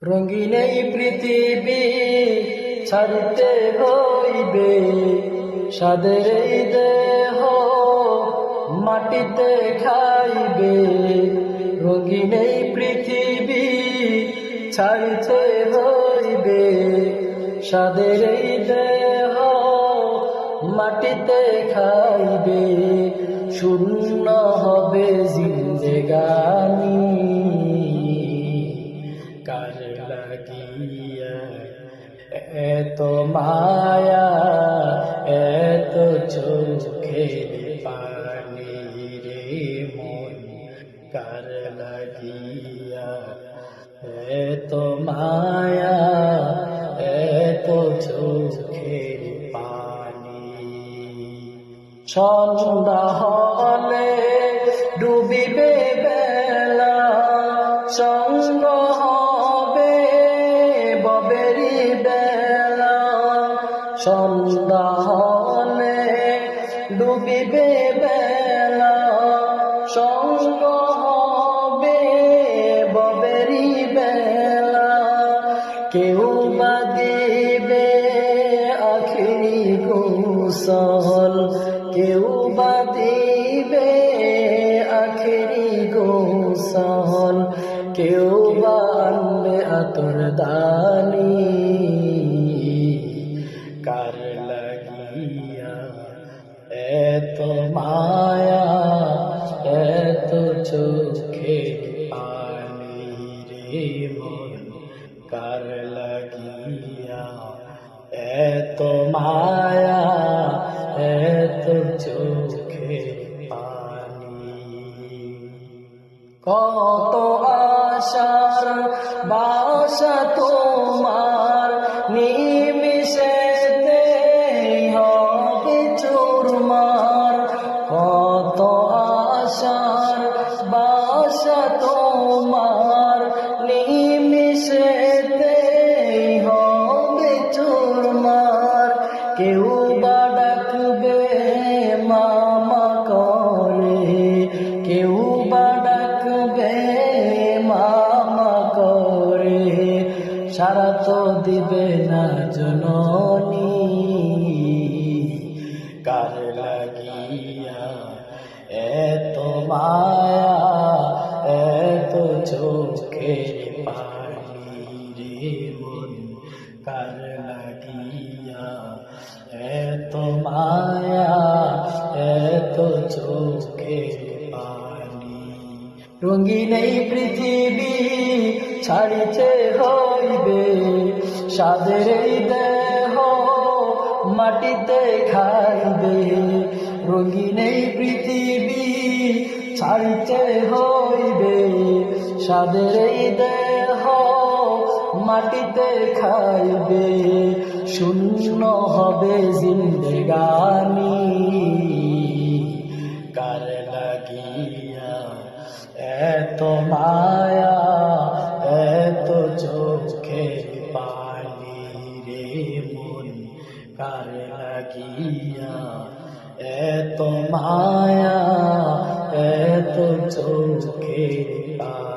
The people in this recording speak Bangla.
রঙিন এই পৃথিবী ছাড়তে হইবে, সাদের এই দেহ মাটিতে খাইবে। রঙিন এই পৃথিবী ছাড়তে হইবে, সাদের এই দেহ মাটিতে খাইবে। শূন্য হবে জিন্দেগানি, কার লাগিয়া এত মায়া, এত চোখের পানি রে মন, কার লাগিয়া এত মায়া, এত চোখের পানি। সন্ধ্যা হলে ডুবিবে বেলা, সঙ্গ হবে ববেরি বেলা। সন্ধ্যা হলে ডুবিবে বেলা, সঙ্গ হবে ববেরি বেলা। কেউ বা দিবে আখিরি গোসল, কেউ বা দিবে আখিরি গোসল, কেউ বা আনবে আতর দানি। কার লাগিয়া এত মায়া, এত চোখের পানি রে মন, কার লাগিয়া এত মায়া, এত চোখের পানি। কত আশার বাসা তোমার নিমিষেতে হবে চুরমার। কত আশার বাসা তোমার নিমিষেতে হবে চুরমার। কেউ বা ডাকবে মামা করে, কেউ বা ডাকবে মামা করে, সারা তো দিবে না জননী। কার লাগিয়া এত মায়া, এত চোখের পানি রে মন, কার লাগিয়া এত মায়া, এত চোখের পানি। রঙিন এই পৃথিবী ছাড়িতে হইবে, সাদের এই দেহ মাটিতে খাইবে। রঙিন এই পৃথিবী ছাড়িতে হইবে, সাদের এই দেহ মাটিতে খাইবে। শূন্য হবে জিন্দেগানি, কার লাগিয়া এত মায়া, এত চোখের পানি রে মন, কার লাগিয়া এত মায়া, এত চোখের পানি।